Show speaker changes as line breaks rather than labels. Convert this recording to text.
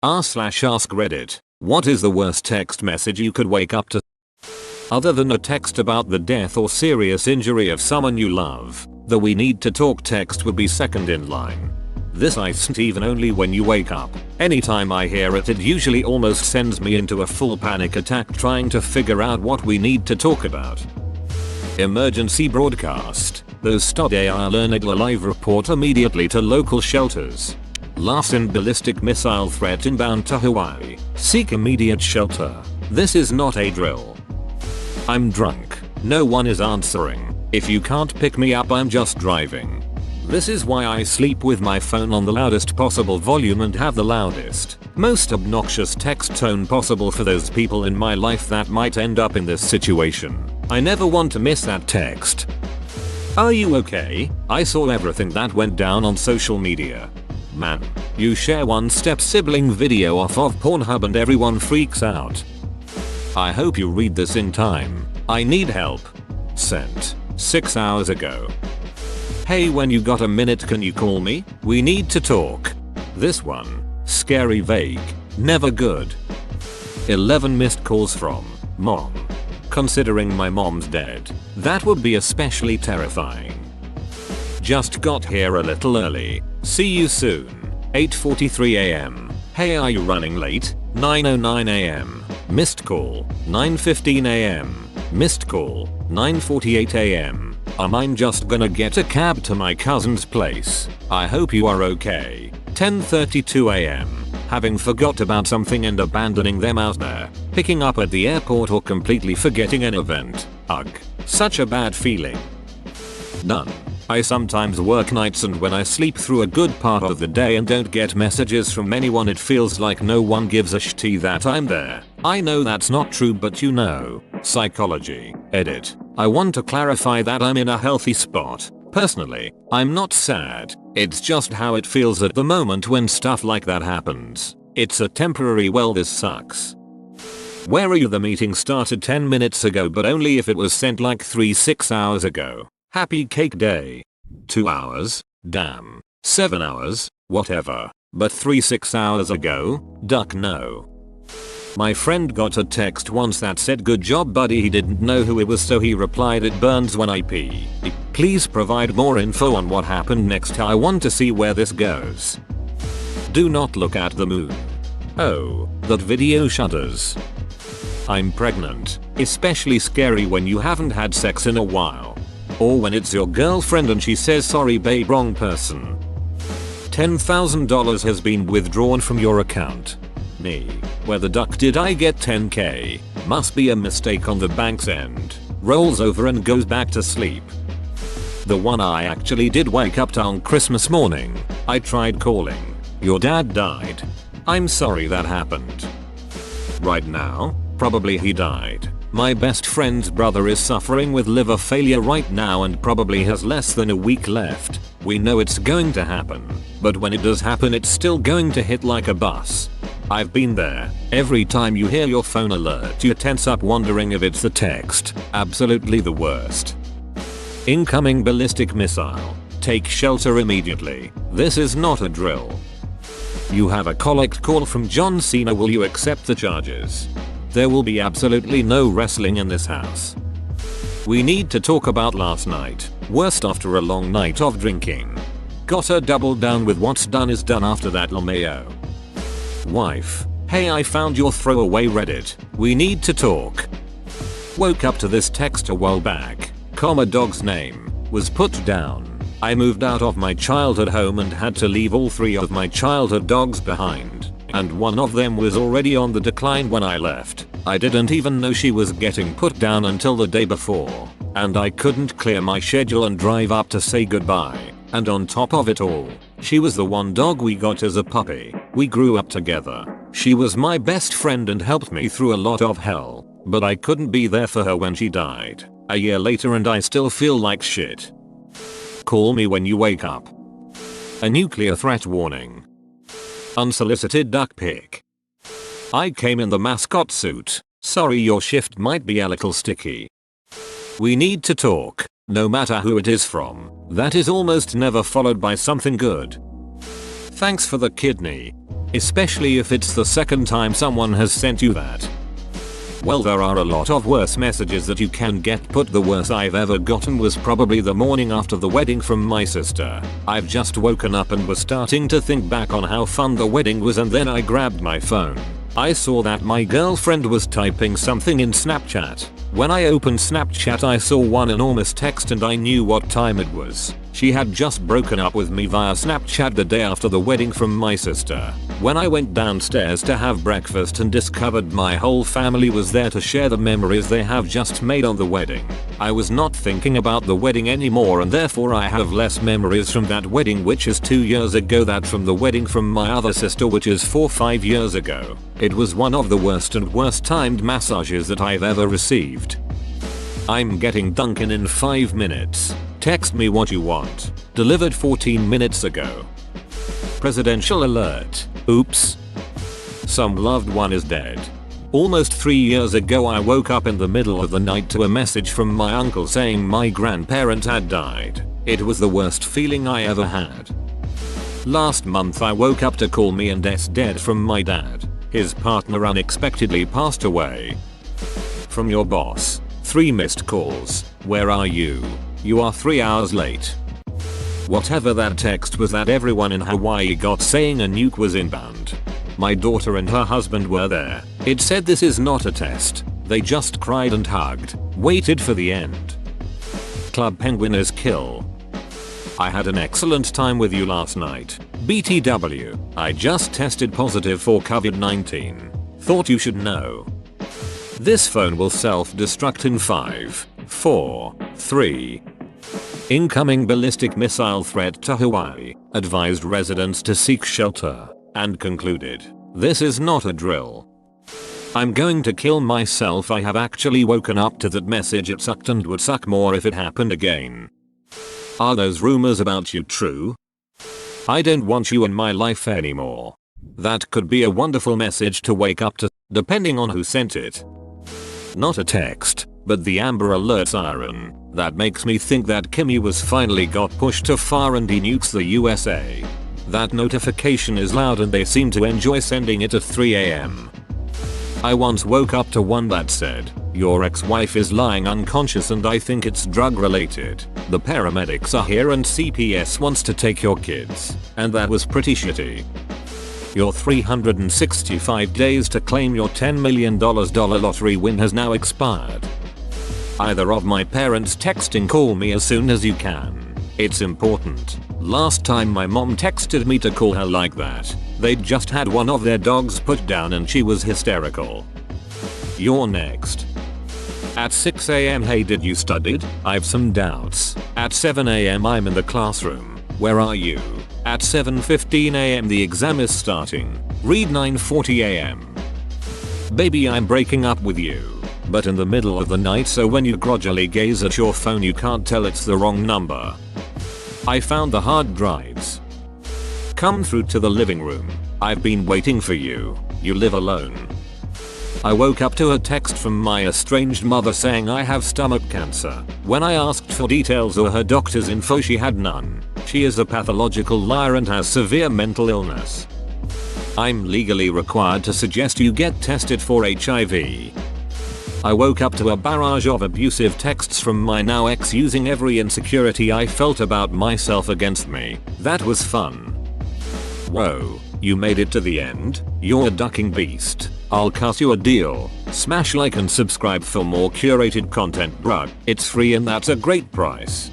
r/AskReddit. What is the worst text message you could wake up to? Other than a text about the death or serious injury of someone you love, the "we need to talk" text would be second in line. This isn't even only when you wake up. Anytime I hear it, it usually almost sends me into a full panic attack trying to figure out what we need to talk about. Emergency broadcast. Those study learned a live report immediately to local shelters. Larsen ballistic missile threat inbound to Hawaii. Seek immediate shelter. This is not a drill. I'm drunk. No one is answering. If you can't pick me up, I'm just driving. This is why I sleep with my phone on the loudest possible volume and have the loudest, most obnoxious text tone possible for those people in my life that might end up in this situation. I never want to miss that text. Are you okay? I saw everything that went down on social media. Man, you share one step sibling video off of Pornhub and everyone freaks out. I hope you read this in time. I need help. Sent 6 hours ago. Hey, when you got a minute, can you call me? We need to talk. This one. Scary vague. Never good. 11 missed calls from mom. Considering my mom's dead, that would be especially terrifying. Just got here a little early. See you soon. 8:43 am. Hey, are you running late? 9:09 am. Missed call. 9:15 am. Missed call. 9:48 am. I'm just gonna get a cab to my cousin's place. I hope you are okay. 10:32 am. Having forgot about something and abandoning them out there. Picking up at the airport or completely forgetting an event. Ugh. Such a bad feeling. None. I sometimes work nights, and when I sleep through a good part of the day and don't get messages from anyone, it feels like no one gives a shit that I'm there. I know that's not true, but you know. Psychology. Edit. I want to clarify that I'm in a healthy spot. Personally, I'm not sad. It's just how it feels at the moment when stuff like that happens. It's a temporary "well, this sucks." Where are you? The meeting started 10 minutes ago, but only if it was sent like 6 hours ago. Happy cake day. 2 hours? Damn. 7 hours? Whatever. But 6 hours ago? Duck no. My friend got a text once that said "good job buddy." He didn't know who it was, so he replied, "it burns when I pee. Please provide more info on what happened next. I want to see where this goes." Do not look at the moon. Oh, that video shudders. I'm pregnant. Especially scary when you haven't had sex in a while. Or when it's your girlfriend and she says, "sorry babe, wrong person." $10,000 has been withdrawn from your account. Me. Where the duck did I get 10k? Must be a mistake on the bank's end. Rolls over and goes back to sleep. The one I actually did wake up to on Christmas morning. I tried calling. Your dad died. I'm sorry that happened. Right now? Probably he died. My best friend's brother is suffering with liver failure right now and probably has less than a week left. We know it's going to happen. But when it does happen, it's still going to hit like a bus. I've been there. Every time you hear your phone alert, you tense up wondering if it's the text. Absolutely the worst. Incoming ballistic missile. Take shelter immediately. This is not a drill. You have a collect call from John Cena. Will you accept the charges? There will be absolutely no wrestling in this house. We need to talk about last night. Worst after a long night of drinking. Gotta double down with what's done is done after that, LMAO. Wife. Hey, I found your throwaway Reddit. We need to talk. Woke up to this text a while back. Dog's name was put down. I moved out of my childhood home and had to leave all 3 of my childhood dogs behind. And one of them was already on the decline when I left. I didn't even know she was getting put down until the day before. And I couldn't clear my schedule and drive up to say goodbye. And on top of it all, she was the one dog we got as a puppy. We grew up together. She was my best friend and helped me through a lot of hell. But I couldn't be there for her when she died. A year later and I still feel like shit. Call me when you wake up. A nuclear threat warning. Unsolicited duck pic. I came in the mascot suit. Sorry, your shift might be a little sticky. We need to talk. No matter who it is from. That is almost never followed by something good. Thanks for the kidney. especially if it's the second time someone has sent you that. Well, there are a lot of worse messages that you can get, but the worst I've ever gotten was probably the morning after the wedding from my sister. I've just woken up and was starting to think back on how fun the wedding was, and then I grabbed my phone. I saw that my girlfriend was typing something in Snapchat. When I opened Snapchat, I saw one enormous text and I knew what time it was. She had just broken up with me via Snapchat the day after the wedding from my sister. When I went downstairs to have breakfast and discovered my whole family was there to share the memories they have just made on the wedding, I was not thinking about the wedding anymore, and therefore I have less memories from that wedding, which is 2 years ago, than from the wedding from my other sister, which is 4-5 years ago. It was one of the worst and worst timed massages that I've ever received. I'm getting Dunkin' in 5 minutes. Text me what you want. Delivered 14 minutes ago. Presidential alert. Oops. Some loved one is dead. Almost 3 years ago, I woke up in the middle of the night to a message from my uncle saying my grandparent had died. It was the worst feeling I ever had. Last month I woke up to call me and dead from my dad. His partner unexpectedly passed away. From your boss. 3 missed calls. Where are you? You are 3 hours late. Whatever that text was that everyone in Hawaii got saying a nuke was inbound. My daughter and her husband were there. It said this is not a test. They just cried and hugged. Waited for the end. Club Penguin is kill. I had an excellent time with you last night. BTW. I just tested positive for COVID-19. Thought you should know. This phone will self-destruct in 5, 4, 3. Incoming ballistic missile threat to Hawaii. Advised residents to seek shelter. And concluded, this is not a drill. I'm going to kill myself. I have actually woken up to that message. It sucked and would suck more if it happened again. Are those rumors about you true? I don't want you in my life anymore. That could be a wonderful message to wake up to, depending on who sent it. Not a text, but the Amber Alert siren. That makes me think that Kimmy was finally got pushed too far and he nukes the USA. That notification is loud and they seem to enjoy sending it at 3 AM. I once woke up to one that said, your ex-wife is lying unconscious and I think it's drug related. The paramedics are here and CPS wants to take your kids. And that was pretty shitty. Your 365 days to claim your $10 million lottery win has now expired. Either of my parents texting, call me as soon as you can. It's important. Last time my mom texted me to call her like that, they'd just had one of their dogs put down and she was hysterical. You're next. At 6 AM, hey, did you studied? I've some doubts. At 7 AM, I'm in the classroom. Where are you? At 7:15 AM, the exam is starting. Read 9:40 AM. Baby, I'm breaking up with you. But in the middle of the night, so when you grudgingly gaze at your phone you can't tell it's the wrong number. I found the hard drives. Come through to the living room. I've been waiting for you. You live alone. I woke up to a text from my estranged mother saying I have stomach cancer. When I asked for details or her doctor's info, she had none. She is a pathological liar and has severe mental illness. I'm legally required to suggest you get tested for HIV. I woke up to a barrage of abusive texts from my now ex using every insecurity I felt about myself against me. That was fun. Whoa, you made it to the end? You're a ducking beast. I'll cut you a deal. Smash like and subscribe for more curated content, bruh. It's free and that's a great price.